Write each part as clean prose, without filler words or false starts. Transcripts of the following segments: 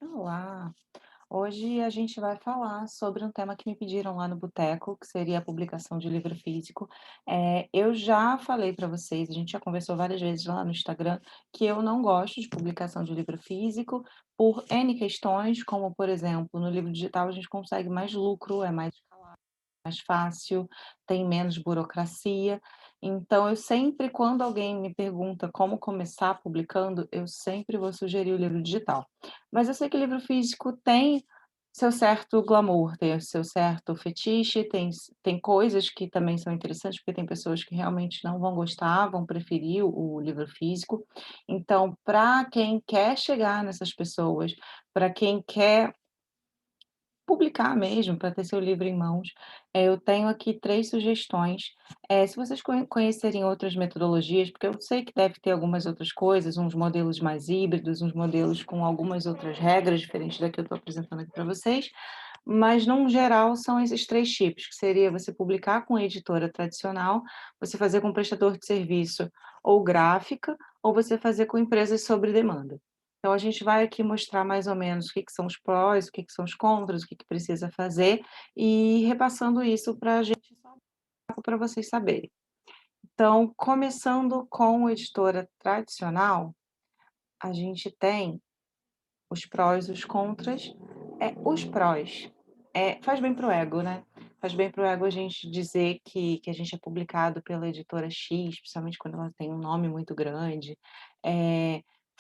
Olá! Hoje a gente vai falar sobre um tema que me pediram lá no boteco, que seria a publicação de livro físico. Eu já falei para vocês, a gente já conversou várias vezes lá no Instagram, que eu não gosto de publicação de livro físico por N questões, como, por exemplo, no livro digital a gente consegue mais lucro, é mais fácil, tem menos burocracia. Então, eu sempre, quando alguém me pergunta como começar publicando, eu sempre vou sugerir o livro digital. Mas eu sei que o livro físico tem seu certo glamour, tem o seu certo fetiche, tem coisas que também são interessantes, porque tem pessoas que realmente não vão gostar, vão preferir o livro físico. Então, para quem quer chegar nessas pessoas, para quem quer publicar mesmo, para ter seu livro em mãos. Eu tenho aqui 3 sugestões. Se vocês conhecerem outras metodologias, porque eu sei que deve ter algumas outras coisas, uns modelos mais híbridos, uns modelos com algumas outras regras diferentes da que eu estou apresentando aqui para vocês, mas num geral são esses 3 tipos, que seria você publicar com editora tradicional, você fazer com prestador de serviço ou gráfica, ou você fazer com empresas sobre demanda. Então a gente vai aqui mostrar mais ou menos o que que são os prós, o que que são os contras, o que que precisa fazer, e repassando isso para a gente para vocês saberem. Então, começando com editora tradicional, a gente tem os prós e os contras. Os prós, faz bem para o ego, né, faz bem para o ego a gente dizer que a gente é publicado pela editora X, principalmente quando ela tem um nome muito grande.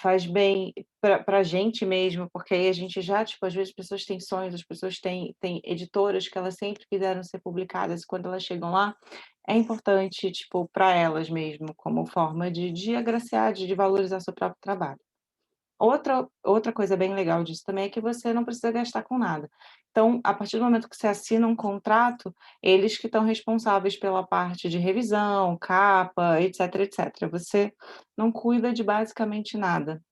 Faz bem para a gente mesmo, porque aí a gente já, tipo, às vezes as pessoas têm sonhos, as pessoas têm editoras que elas sempre quiseram ser publicadas e quando elas chegam lá, é importante, tipo, para elas mesmo, como forma de agraciar, de valorizar seu próprio trabalho. Outra coisa bem legal disso também é que você não precisa gastar com nada. Então, a partir do momento que você assina um contrato, eles que estão responsáveis pela parte de revisão, capa, etc, etc. Você não cuida de basicamente nada.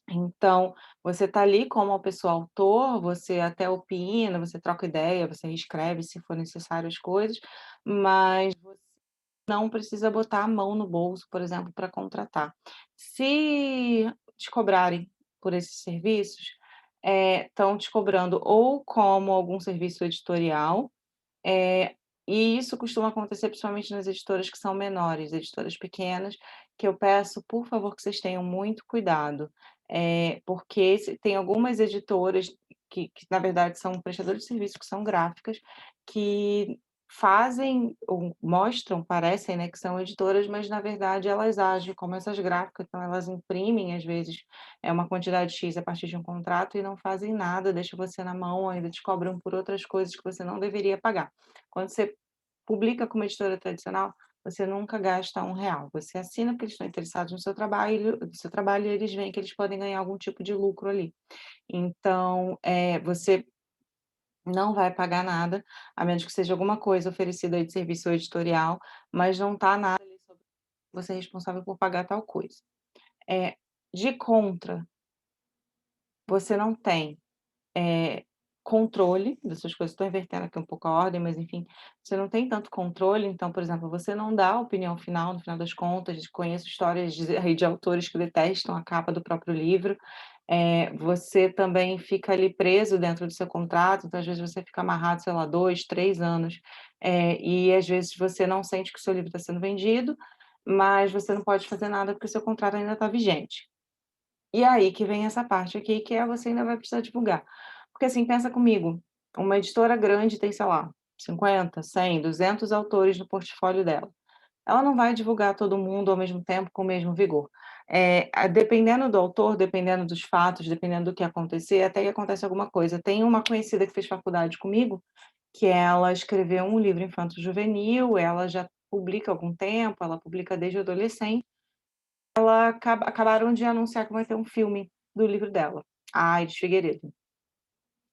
Então, você está ali como a pessoa autor, você até opina, você troca ideia, você reescreve se for necessário as coisas, mas você não precisa botar a mão no bolso, por exemplo, para contratar. Se te cobrarem por esses serviços, estão te cobrando ou como algum serviço editorial, e isso costuma acontecer principalmente nas editoras que são menores, editoras pequenas, que eu peço, por favor, que vocês tenham muito cuidado, porque se tem algumas editoras que na verdade são prestadores de serviço, que são gráficas, que fazem ou mostram, parecem, né, que são editoras, mas na verdade elas agem como essas gráficas, então elas imprimem às vezes, uma quantidade X a partir de um contrato e não fazem nada, deixam você na mão, ainda te cobram por outras coisas que você não deveria pagar. Quando você publica com uma editora tradicional, você nunca gasta R$1, você assina porque eles estão interessados no seu trabalho e eles veem que eles podem ganhar algum tipo de lucro ali. Então, você não vai pagar nada, a menos que seja alguma coisa oferecida aí de serviço editorial, mas não está nada ali sobre você é responsável por pagar tal coisa. De contra, você não tem controle dessas coisas, estou invertendo aqui um pouco a ordem, mas enfim, você não tem tanto controle, então, por exemplo, você não dá a opinião final, no final das contas, conheço histórias de autores que detestam a capa do próprio livro, você também fica ali preso dentro do seu contrato, então às vezes você fica amarrado, sei lá, 2, 3 anos, e às vezes você não sente que o seu livro está sendo vendido, mas você não pode fazer nada porque o seu contrato ainda está vigente. E aí que vem essa parte aqui, que é você ainda vai precisar divulgar. Porque, assim, pensa comigo, uma editora grande tem, sei lá, 50, 100, 200 autores no portfólio dela. Ela não vai divulgar todo mundo ao mesmo tempo com o mesmo vigor. Dependendo do autor, dependendo dos fatos, dependendo do que acontecer, até que acontece alguma coisa. Tem uma conhecida que fez faculdade comigo, que ela escreveu um livro infanto-juvenil, ela já publica há algum tempo, ela publica desde adolescente, acabaram de anunciar que vai ter um filme do livro dela, a Aires Figueiredo.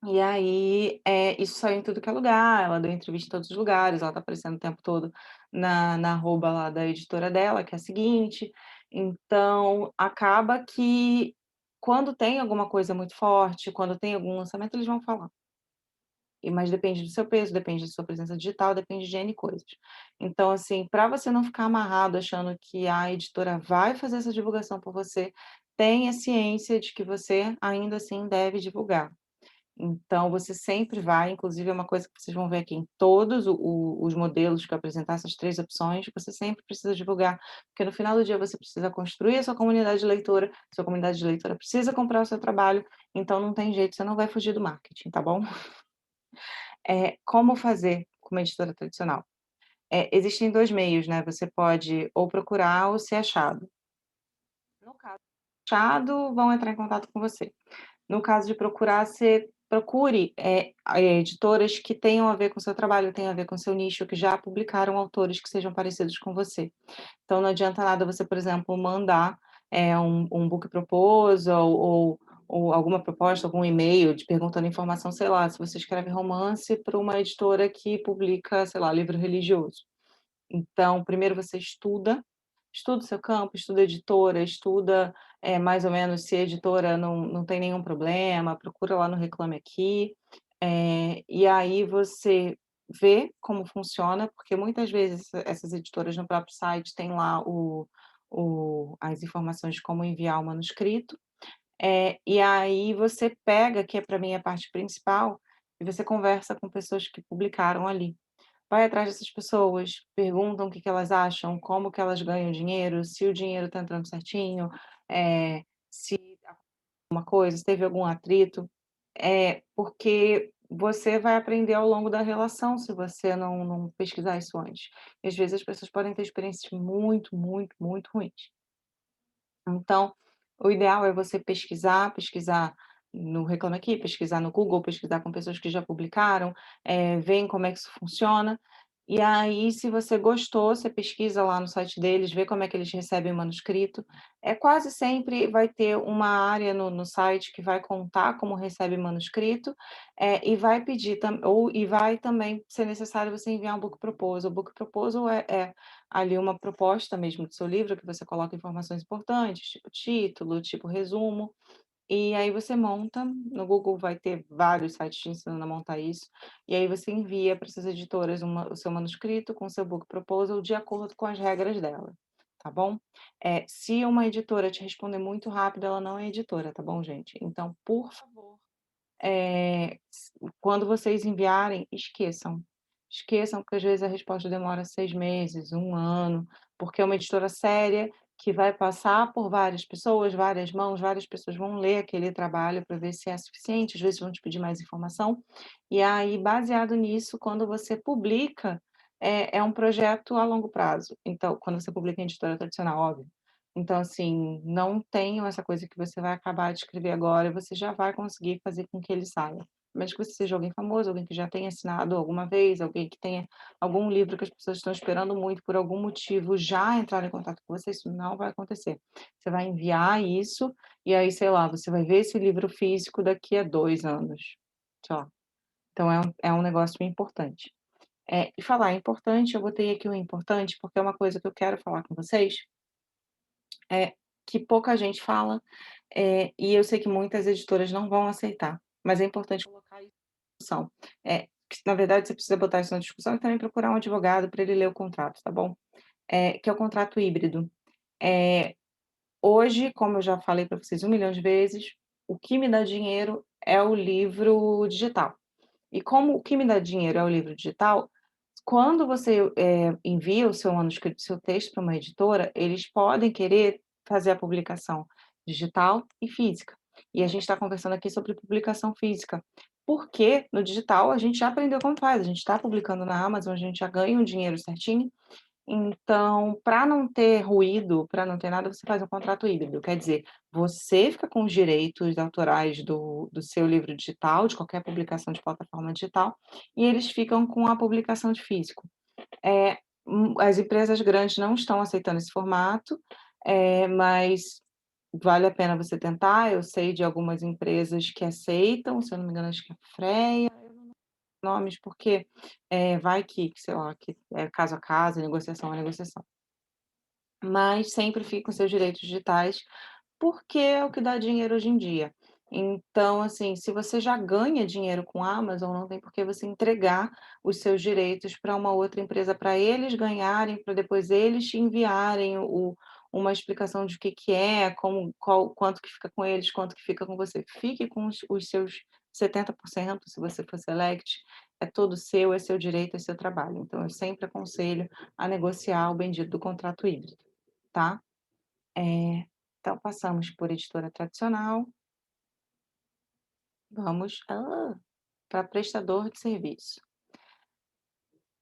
E aí, isso saiu em tudo que é lugar, ela deu entrevista em todos os lugares, ela tá aparecendo o tempo todo na arroba lá da editora dela, que é a seguinte, então acaba que quando tem alguma coisa muito forte, quando tem algum lançamento, eles vão falar. Mas depende do seu peso, depende da sua presença digital, depende de N coisas. Então, assim, para você não ficar amarrado achando que a editora vai fazer essa divulgação por você, tenha ciência de que você ainda assim deve divulgar. Então você sempre vai, inclusive é uma coisa que vocês vão ver aqui em todos os modelos que eu apresentar, essas 3 opções, você sempre precisa divulgar, porque no final do dia você precisa construir a sua comunidade de leitora, sua comunidade de leitora precisa comprar o seu trabalho, então não tem jeito, você não vai fugir do marketing, tá bom? Como fazer com uma editora tradicional? Existem 2 meios, né, você pode ou procurar ou ser achado. No caso achado, vão entrar em contato com você. No caso de procurar, você procure, editoras que tenham a ver com o seu trabalho, tenham a ver com o seu nicho, que já publicaram autores que sejam parecidos com você. Então não adianta nada você, por exemplo, mandar, um book proposal ou alguma proposta, algum e-mail de perguntando informação, sei lá, se você escreve romance para uma editora que publica, sei lá, livro religioso. Então, primeiro você estuda o seu campo, estuda a editora, estuda, mais ou menos se a editora não tem nenhum problema, procura lá no Reclame Aqui, e aí você vê como funciona, porque muitas vezes essas editoras no próprio site têm lá as informações de como enviar o manuscrito, e aí você pega, que é para mim a parte principal, e você conversa com pessoas que publicaram ali. Vai atrás dessas pessoas, perguntam o que que elas acham, como que elas ganham dinheiro, se o dinheiro está entrando certinho, se alguma coisa, se teve algum atrito, porque você vai aprender ao longo da relação se você não pesquisar isso antes. E às vezes as pessoas podem ter experiências muito, muito, muito ruins. Então, o ideal é você pesquisar no Reclame Aqui, pesquisar no Google, pesquisar com pessoas que já publicaram, veem como é que isso funciona, e aí se você gostou, você pesquisa lá no site deles, vê como é que eles recebem o manuscrito. Quase sempre vai ter uma área no site que vai contar como recebe manuscrito, e vai pedir e vai também ser necessário você enviar um book proposal. O book proposal é ali uma proposta mesmo do seu livro, que você coloca informações importantes, tipo título, tipo resumo, e aí você monta, no Google vai ter vários sites te ensinando a montar isso, e aí você envia para essas editoras o seu manuscrito com o seu book proposal de acordo com as regras dela, tá bom? Se uma editora te responder muito rápido, ela não é editora, tá bom, gente? Então, por favor, quando vocês enviarem, esqueçam. Esqueçam, porque às vezes a resposta demora 6 meses, 1 ano, porque é uma editora séria que vai passar por várias pessoas, várias mãos, várias pessoas vão ler aquele trabalho para ver se é suficiente, às vezes vão te pedir mais informação. E aí, baseado nisso, quando você publica, é um projeto a longo prazo. Então, quando você publica em editora tradicional, óbvio. Então, assim, não tenham essa coisa que você vai acabar de escrever agora e você já vai conseguir fazer com que ele saia. Mas que você seja alguém famoso, alguém que já tenha assinado alguma vez, alguém que tenha algum livro que as pessoas estão esperando muito por algum motivo já entrar em contato com você, isso não vai acontecer. Você vai enviar isso e aí, sei lá, você vai ver esse livro físico daqui a 2 anos, sei lá. Então é um negócio importante. E falar importante, eu botei aqui o importante, porque é uma coisa que eu quero falar com vocês, que pouca gente fala, e eu sei que muitas editoras não vão aceitar, mas é importante colocar isso em discussão. Que na verdade você precisa botar isso na discussão e também procurar um advogado para ele ler o contrato, tá bom? Que é o contrato híbrido. Eh, Hoje, como eu já falei para vocês 1 milhão de vezes, o que me dá dinheiro é o livro digital. E como o que me dá dinheiro é o livro digital, quando você, envia o seu manuscrito, o seu texto para uma editora, eles podem querer fazer a publicação digital e física. E a gente está conversando aqui sobre publicação física, porque no digital a gente já aprendeu como faz, a gente está publicando na Amazon, a gente já ganha um dinheiro certinho, então, para não ter ruído, para não ter nada, você faz um contrato híbrido, quer dizer, você fica com os direitos autorais do seu livro digital, de qualquer publicação de plataforma digital, e eles ficam com a publicação de físico. As empresas grandes não estão aceitando esse formato, mas vale a pena você tentar. Eu sei de algumas empresas que aceitam, se eu não me engano, acho que é a Freia, nomes, porque, vai que, sei lá, que é caso a caso, negociação a negociação. Mas sempre fica com seus direitos digitais, porque é o que dá dinheiro hoje em dia. Então, assim, se você já ganha dinheiro com a Amazon, não tem por que você entregar os seus direitos para uma outra empresa, para eles ganharem, para depois eles te enviarem uma explicação de o que que é, como qual quanto que fica com eles, quanto que fica com você. Fique com os seus 70% se você for select, é todo seu, é seu direito, é seu trabalho. Então eu sempre aconselho a negociar o bendito do contrato híbrido, tá? Então passamos por editora tradicional, vamos para prestador de serviço.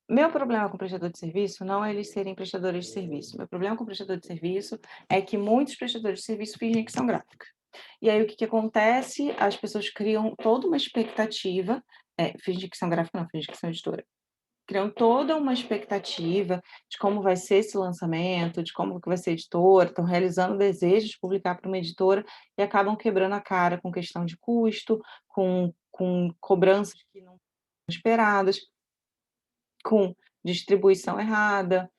Meu problema com prestador de serviço não é eles serem prestadores de serviço. Meu problema com prestador de serviço é que muitos prestadores de serviço fingem que são gráficos. E aí o que que acontece? As pessoas criam toda uma expectativa, fingem que são gráficos não, fingem que são editora. Criam toda uma expectativa de como vai ser esse lançamento, de como que vai ser a editora, estão realizando desejos de publicar para uma editora e acabam quebrando a cara com questão de custo, com cobranças que não são esperadas, com distribuição errada.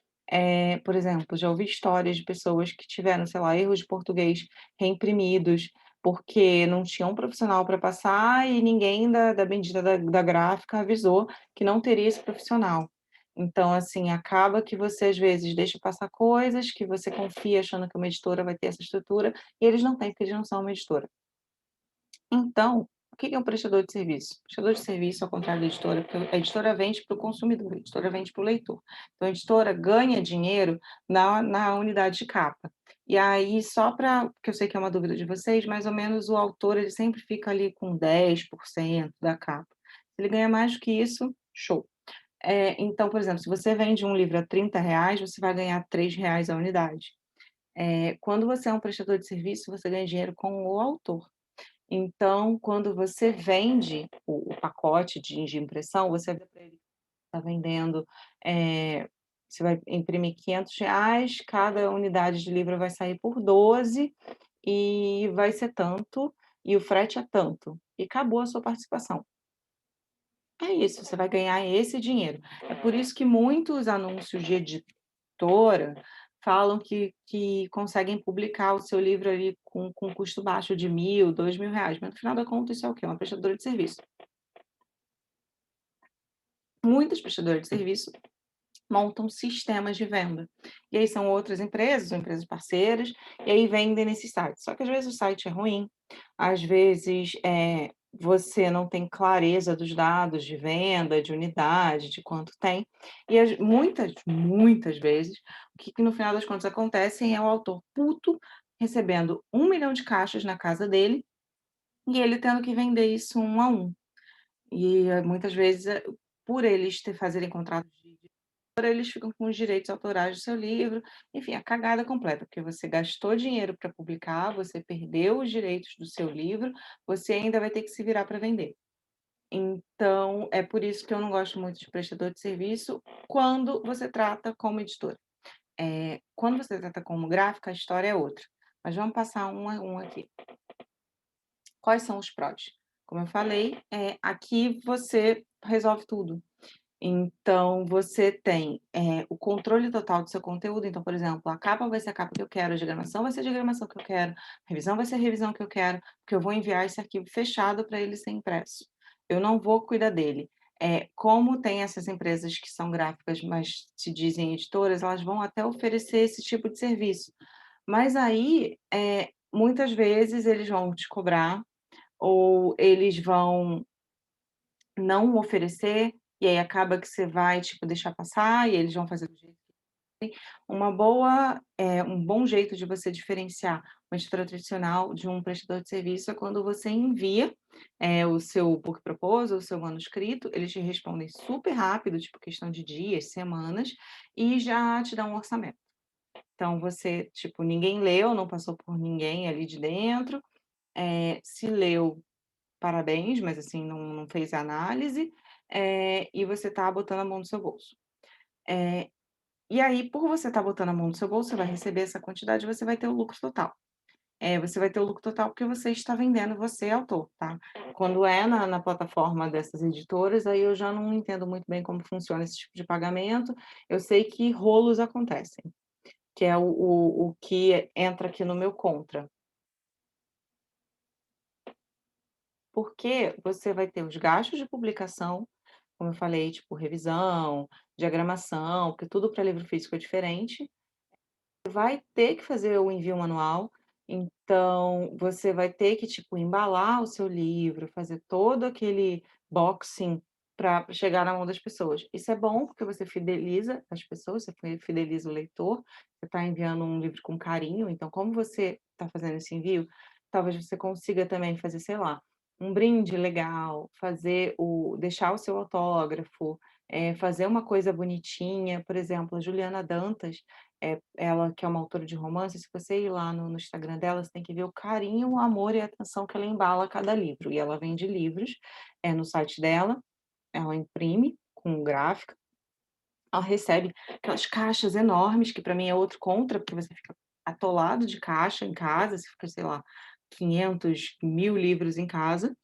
Por exemplo, já ouvi histórias de pessoas que tiveram, sei lá, erros de português reimprimidos, porque não tinha um profissional para passar e ninguém da bendita da gráfica avisou que não teria esse profissional. Então, assim, acaba que você às vezes deixa passar coisas que você confia achando que uma editora vai ter essa estrutura, e eles não têm, porque eles não são uma editora. Então, o que é um prestador de serviço? Prestador de serviço, ao contrário da editora, porque a editora vende para o consumidor, a editora vende para o leitor. Então, a editora ganha dinheiro na unidade de capa. E aí, só para, porque eu sei que é uma dúvida de vocês, mais ou menos o autor ele sempre fica ali com 10% da capa. Se ele ganha mais do que isso, show. Então, por exemplo, se você vende um livro a R$ 30, você vai ganhar R$ 3 a unidade. Quando você é um prestador de serviço, você ganha dinheiro com o autor. Então, quando você vende o pacote de impressão, você vê para ele que está vendendo, você vai imprimir R$ 500, cada unidade de livro vai sair por 12 e vai ser tanto, e o frete é tanto, e acabou a sua participação. É isso, você vai ganhar esse dinheiro. É por isso que muitos anúncios de editora falam que conseguem publicar o seu livro ali com custo baixo de R$ 1.000, R$ 2.000, mas no final da conta isso é o quê? Uma prestadora de serviço. Muitas prestadoras de serviço montam sistemas de venda. E aí são outras empresas, ou empresas parceiras, e aí vendem nesses sites. Só que às vezes o site é ruim, às vezes você não tem clareza dos dados de venda, de unidade, de quanto tem. E muitas vezes, o que no final das contas acontece é o autor puto recebendo 1 milhão de caixas na casa dele e ele tendo que vender isso um a um. E muitas vezes, por eles fazerem contratos de eles ficam com os direitos autorais do seu livro, enfim, a cagada completa, porque você gastou dinheiro para publicar, você perdeu os direitos do seu livro, você ainda vai ter que se virar para vender. Então, é por isso que eu não gosto muito de prestador de serviço quando você trata como editora. Quando você trata como gráfica, a história é outra. Mas vamos passar um a um aqui. Quais são os prós? Como eu falei, aqui você resolve tudo. Então, você tem, o controle total do seu conteúdo. Então, por exemplo, a capa vai ser a capa que eu quero, a diagramação vai ser a diagramação que eu quero, a revisão vai ser a revisão que eu quero, porque eu vou enviar esse arquivo fechado para ele ser impresso. Eu não vou cuidar dele. Como tem essas empresas que são gráficas, mas se dizem editoras, elas vão até oferecer esse tipo de serviço. Mas aí, muitas vezes eles vão te cobrar ou eles vão não oferecer, e aí acaba que você vai, tipo, deixar passar e eles vão fazer do jeito um bom jeito de você diferenciar uma editora tradicional de um prestador de serviço é quando você envia, o seu book proposal, o seu manuscrito, eles te respondem super rápido, tipo questão de dias, semanas, e já te dão um orçamento. Então você, tipo, ninguém leu, não passou por ninguém ali de dentro, se leu, parabéns, mas assim, não fez a análise, e você está botando a mão no seu bolso. E aí, por você estar botando a mão no seu bolso, você vai receber essa quantidade, você vai ter o lucro total. Você vai ter o lucro total porque você está vendendo, você é autor, tá? Quando é na plataforma dessas editoras, aí eu já não entendo muito bem como funciona esse tipo de pagamento. Eu sei que rolos acontecem, que é o que entra aqui no meu contra. Porque você vai ter os gastos de publicação, como eu falei, tipo revisão, diagramação, porque tudo para livro físico é diferente. vai ter que fazer o envio manual, então você vai ter que, tipo, embalar o seu livro, fazer todo aquele boxing para chegar na mão das pessoas. Isso é bom, porque você fideliza as pessoas, você fideliza o leitor, você está enviando um livro com carinho, então como você está fazendo esse envio, talvez você consiga também fazer, sei lá, um brinde legal, fazer o deixar o seu autógrafo, fazer uma coisa bonitinha. Por exemplo, a Juliana Dantas, ela que é uma autora de romance, se você ir lá no Instagram dela, você tem que ver o carinho, o amor e a atenção que ela embala cada livro. E ela vende livros, no site dela, ela imprime com gráfica, ela recebe aquelas caixas enormes, que para mim é outro contra, porque você fica atolado de caixa em casa, você fica, sei lá, 500, 1000 livros em casa,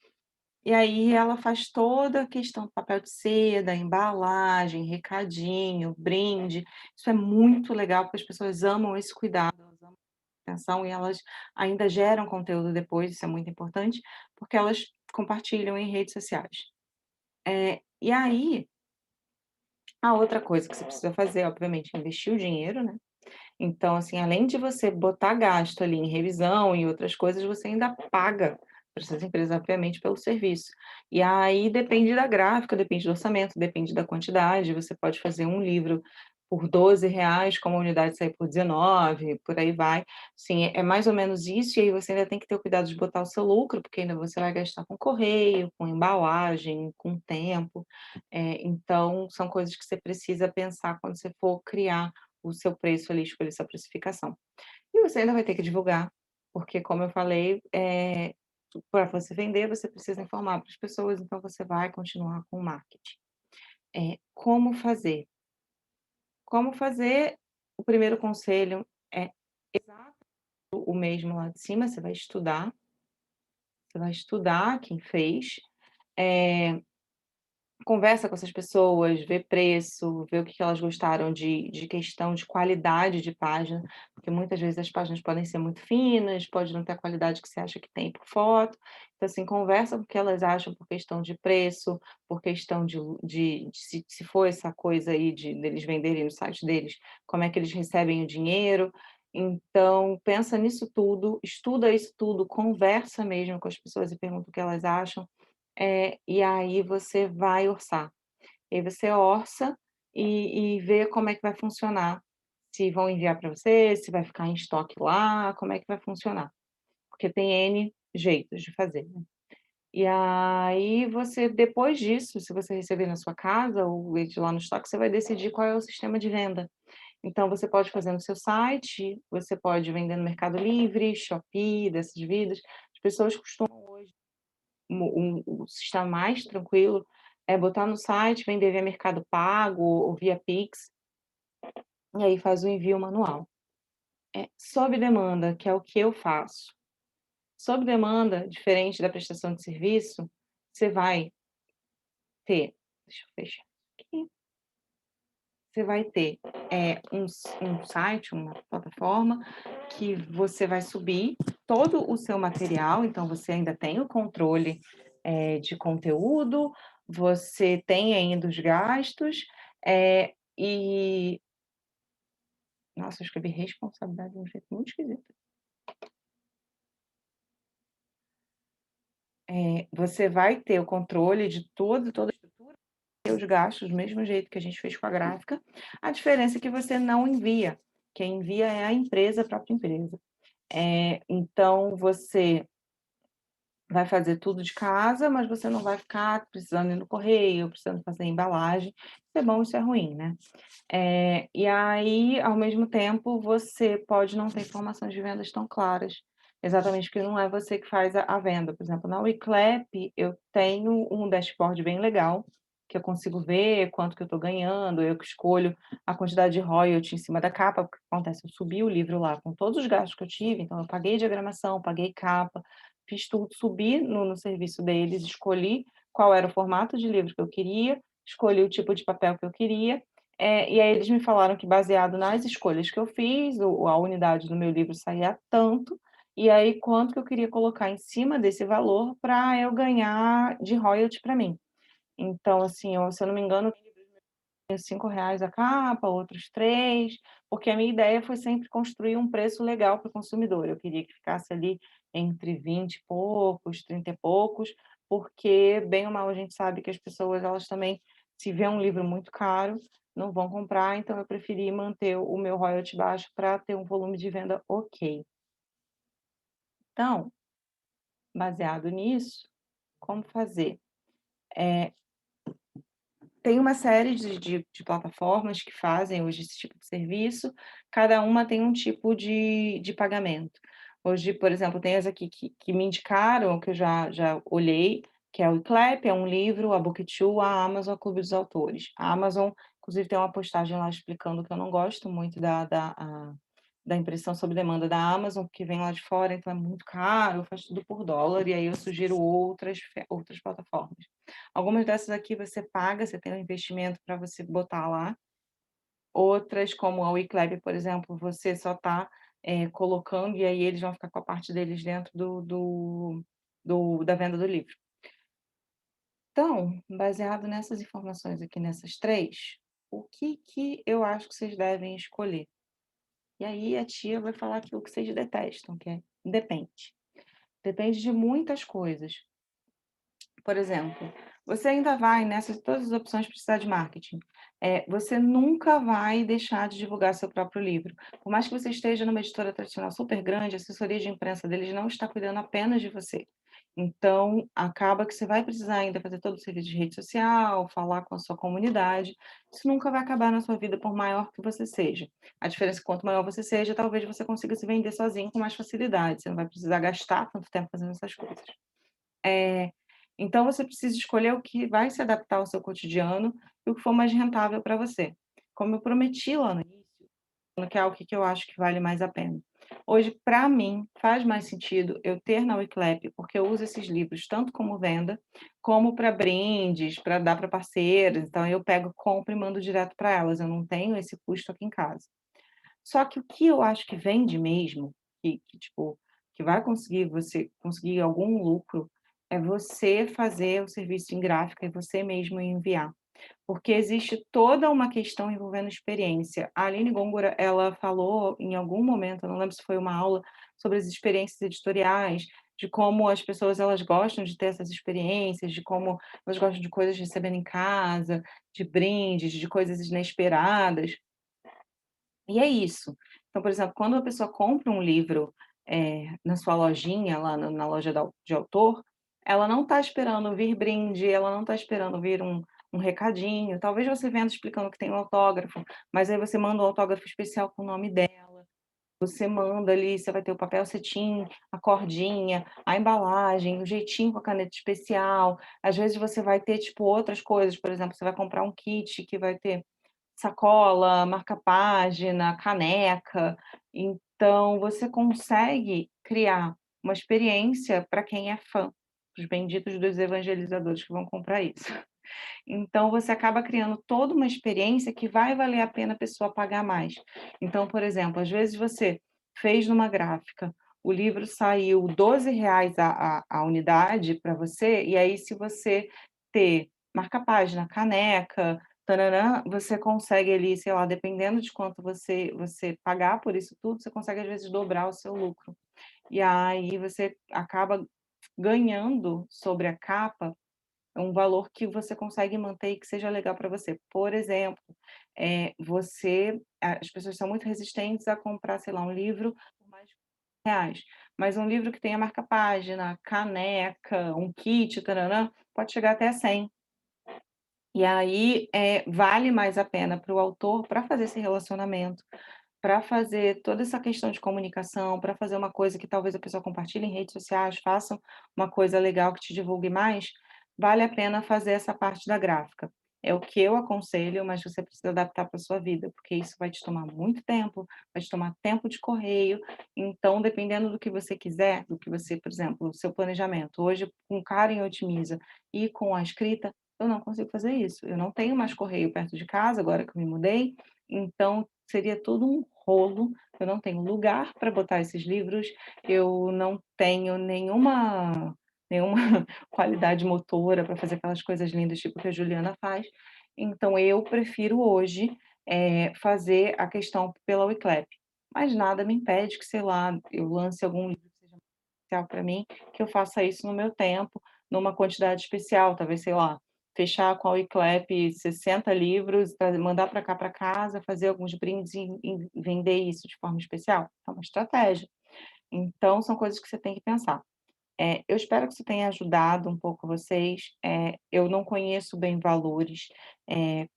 e aí ela faz toda a questão do papel de seda, embalagem, recadinho, brinde. Isso é muito legal, porque as pessoas amam esse cuidado, elas amam a atenção e elas ainda geram conteúdo depois, isso é muito importante, porque elas compartilham em redes sociais. E aí, a outra coisa que você precisa fazer, obviamente, é investir o dinheiro, né. Então, assim, além de você botar gasto ali em revisão e outras coisas, você ainda paga para essas empresas, obviamente, pelo serviço. E aí depende da gráfica, depende do orçamento, depende da quantidade. Você pode fazer um livro por R$ 12, como a unidade sair por 19, por aí vai. Sim, é mais ou menos isso, e aí você ainda tem que ter o cuidado de botar o seu lucro, porque ainda você vai gastar com correio, com embalagem, com tempo. Então são coisas que você precisa pensar quando você for criar o seu preço ali, escolher sua precificação. E você ainda vai ter que divulgar, porque como eu falei, para você vender, você precisa informar para as pessoas, então você vai continuar com o marketing. Como fazer? Como fazer? O primeiro conselho é exato o mesmo lá de cima, você vai estudar quem fez, eh conversa com essas pessoas, vê preço, vê o que que elas gostaram de questão de qualidade de página, porque muitas vezes as páginas podem ser muito finas, pode não ter a qualidade que você acha que tem por foto. Então, assim, conversa com o que elas acham por questão de preço, por questão de se for essa coisa aí de deles venderem no site deles, como é que eles recebem o dinheiro. Então, pensa nisso tudo, estuda isso tudo, conversa mesmo com as pessoas e pergunta o que elas acham. E aí você vai orçar. E aí você orça e vê como é que vai funcionar. Se vão enviar para você, se vai ficar em estoque lá, como é que vai funcionar. Porque tem N jeitos de fazer, né. E aí você depois disso, se você receber na sua casa ou eles lá no estoque, você vai decidir qual é o sistema de venda. Então você pode fazer no seu site, você pode vender no Mercado Livre, Shopee, dessas vidas. As pessoas costumam o sistema mais tranquilo é botar no site, vender via Mercado Pago ou via Pix, e aí faz o envio manual. Sob demanda, que é o que eu faço. Sob demanda, diferente da prestação de serviço, você vai ter deixa eu fechar aqui. Você vai ter, um site, uma plataforma, que você vai subir todo o seu material, então você ainda tem o controle, de conteúdo, você tem ainda os gastos, e nossa, eu escrevi responsabilidade de um jeito muito esquisito. Você vai ter o controle de toda a estrutura, os gastos do mesmo jeito que a gente fez com a gráfica, a diferença é que você não envia, quem envia é a empresa, a própria empresa. Então você vai fazer tudo de casa, mas você não vai ficar precisando ir no correio, precisando fazer embalagem. Isso é bom, isso é ruim, né. E aí, ao mesmo tempo, você pode não ter informações de vendas tão claras, exatamente porque não é você que faz a venda. Por exemplo, na Weclap, eu tenho um dashboard bem legal, que eu consigo ver quanto que eu estou ganhando, eu que escolho a quantidade de royalty em cima da capa, porque o que acontece, eu subi o livro lá com todos os gastos que eu tive, então eu paguei diagramação, paguei capa, fiz tudo, subi no serviço deles, escolhi qual era o formato de livro que eu queria, escolhi o tipo de papel que eu queria, e aí eles me falaram que baseado nas escolhas que eu fiz, a unidade do meu livro saía tanto, e aí quanto que eu queria colocar em cima desse valor para eu ganhar de royalty para mim. Então, assim, eu se eu não me engano R$ 5 a capa, outros 3, porque a minha ideia foi sempre construir um preço legal para o consumidor. Eu queria que ficasse ali entre 20 e poucos, 30 e poucos, porque bem ou mal a gente sabe que as pessoas elas também, se vê um livro muito caro, não vão comprar, então eu preferi manter o meu royalty baixo para ter um volume de venda ok. Então, baseado nisso, como fazer? Tem uma série de plataformas que fazem hoje esse tipo de serviço, cada uma tem um tipo de pagamento. Hoje, por exemplo, tem as aqui que me indicaram, que eu já olhei, que é o Iclep, é um livro, a Booktwo, a Amazon, Clube dos Autores. A Amazon, inclusive, tem uma postagem lá explicando que eu não gosto muito da impressão sob demanda da Amazon, porque vem lá de fora, então é muito caro, faz tudo por dólar, e aí eu sugiro outras plataformas. Algumas dessas aqui você paga, você tem um investimento para você botar lá. Outras, como a Wiclab, por exemplo, você só está colocando e aí eles vão ficar com a parte deles dentro da venda do livro. Então, baseado nessas informações aqui, nessas 3, o que eu acho que vocês devem escolher? E aí a tia vai falar aquilo que vocês detestam, que é depende. Depende de muitas coisas. Por exemplo, você ainda vai nessas todas as opções precisar de marketing. Você nunca vai deixar de divulgar seu próprio livro. Por mais que você esteja numa editora tradicional super grande, a assessoria de imprensa deles não está cuidando apenas de você. Então, acaba que você vai precisar ainda fazer todo o serviço de rede social, falar com a sua comunidade. Isso nunca vai acabar na sua vida, por maior que você seja. A diferença é que quanto maior você seja, talvez você consiga se vender sozinho com mais facilidade. Você não vai precisar gastar tanto tempo fazendo essas coisas. Eh, então você precisa escolher o que vai se adaptar ao seu cotidiano e o que for mais rentável para você. Como eu prometi lá no início, que é o que eu acho que vale mais a pena. Hoje, para mim, faz mais sentido eu ter na Wiclap, porque eu uso esses livros tanto como venda, como para brindes, para dar para parceiras, então eu pego, compro e mando direto para elas, eu não tenho esse custo aqui em casa. Só que o que eu acho que vende mesmo, tipo, que vai conseguir você conseguir algum lucro, é você fazer o serviço em gráfica e você mesmo enviar. Porque existe toda uma questão envolvendo experiência. A Aline Gongora, ela falou em algum momento, eu não lembro se foi uma aula, sobre as experiências editoriais, de como as pessoas elas gostam de ter essas experiências, de como elas gostam de coisas recebendo em casa, de brindes, de coisas inesperadas. E é isso. Então, por exemplo, quando a pessoa compra um livro, na sua lojinha, lá na loja da de autor, ela não está esperando vir brinde, ela não está esperando vir um recadinho. Talvez você venda explicando que tem um autógrafo, mas aí você manda um autógrafo especial com o nome dela. Você manda ali, você vai ter o papel cetim, a cordinha, a embalagem, o jeitinho com a caneta especial. Às vezes você vai ter, tipo, outras coisas, por exemplo, você vai comprar um kit que vai ter sacola, marca-página, caneca. Então você consegue criar uma experiência para quem é fã, os benditos dos evangelizadores que vão comprar isso. Então você acaba criando toda uma experiência que vai valer a pena a pessoa pagar mais. Então, por exemplo, às vezes você fez numa gráfica, o livro saiu R$ 12 a unidade para você, e aí se você ter marca-página, caneca, tárárá, você consegue ali, sei lá, dependendo de quanto você pagar por isso tudo, você consegue às vezes dobrar o seu lucro. E aí você acaba ganhando sobre a capa um valor que você consegue manter e que seja legal para você. Por exemplo, as pessoas são muito resistentes a comprar, sei lá, um livro por mais de R$ 40, mas um livro que tenha marca-página, caneca, um kit, tárárá, pode chegar até a 100. E aí, vale mais a pena para o autor, para fazer esse relacionamento, para fazer toda essa questão de comunicação, para fazer uma coisa que talvez a pessoa compartilhe em redes sociais, faça uma coisa legal que te divulgue mais, vale a pena fazer essa parte da gráfica. É o que eu aconselho, mas você precisa adaptar para sua vida, porque isso vai te tomar muito tempo, vai te tomar tempo de correio, então dependendo do que você quiser, do que você, por exemplo, o seu planejamento, hoje com Karen Otimiza e com a escrita, eu não consigo fazer isso, eu não tenho mais correio perto de casa, agora que eu me mudei, então seria todo um rolo, eu não tenho lugar para botar esses livros, eu não tenho nenhuma qualidade motora para fazer aquelas coisas lindas, tipo que a Juliana faz. Então eu prefiro hoje, fazer a questão pela Weclap, mas nada me impede que, sei lá, eu lance algum livro que seja especial para mim, que eu faça isso no meu tempo, numa quantidade especial, talvez, sei lá, fechar com a Weclap 60 livros, mandar para cá para casa, fazer alguns brindes e vender isso de forma especial. É uma estratégia. Então são coisas que você tem que pensar. Eu espero que isso tenha ajudado um pouco vocês. Eu não conheço bem valores,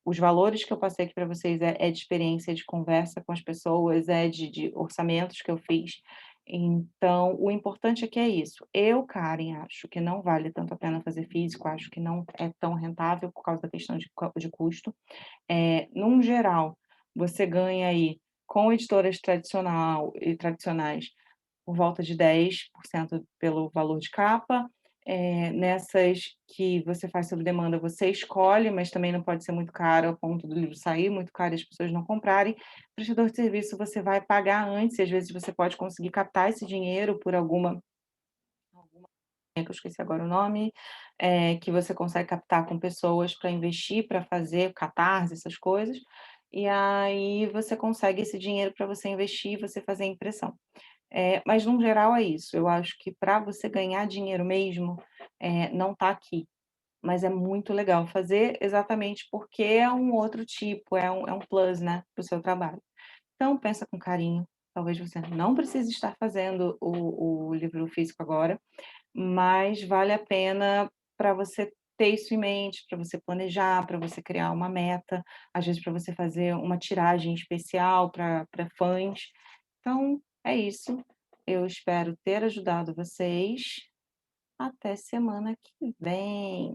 os valores que eu passei aqui para vocês é de experiência, de conversa com as pessoas, é de orçamentos que eu fiz. Então, o importante aqui é isso. Eu, Karen, acho que não vale tanto a pena fazer físico, acho que não é tão rentável por causa da questão de custo. Num geral, você ganha aí, com editoras tradicionais, por volta de 10% pelo valor de capa. Nessas que você faz sob demanda, você escolhe, mas também não pode ser muito caro ao ponto do livro sair muito caro e as pessoas não comprarem. Prestador de serviço você vai pagar antes e às vezes você pode conseguir captar esse dinheiro por alguma que eu esqueci agora o nome, que você consegue captar com pessoas para investir, para fazer Catarse, essas coisas, e aí você consegue esse dinheiro para você investir e você fazer a impressão. Mas no geral é isso, eu acho que para você ganhar dinheiro mesmo, não está aqui, mas é muito legal fazer exatamente porque é um outro tipo, é um plus, né, para o seu trabalho. Então pensa com carinho, talvez você não precise estar fazendo o livro físico agora, mas vale a pena para você ter isso em mente, para você planejar, para você criar uma meta, às vezes para você fazer uma tiragem especial para fãs. Então, é isso. Eu espero ter ajudado vocês. Até semana que vem.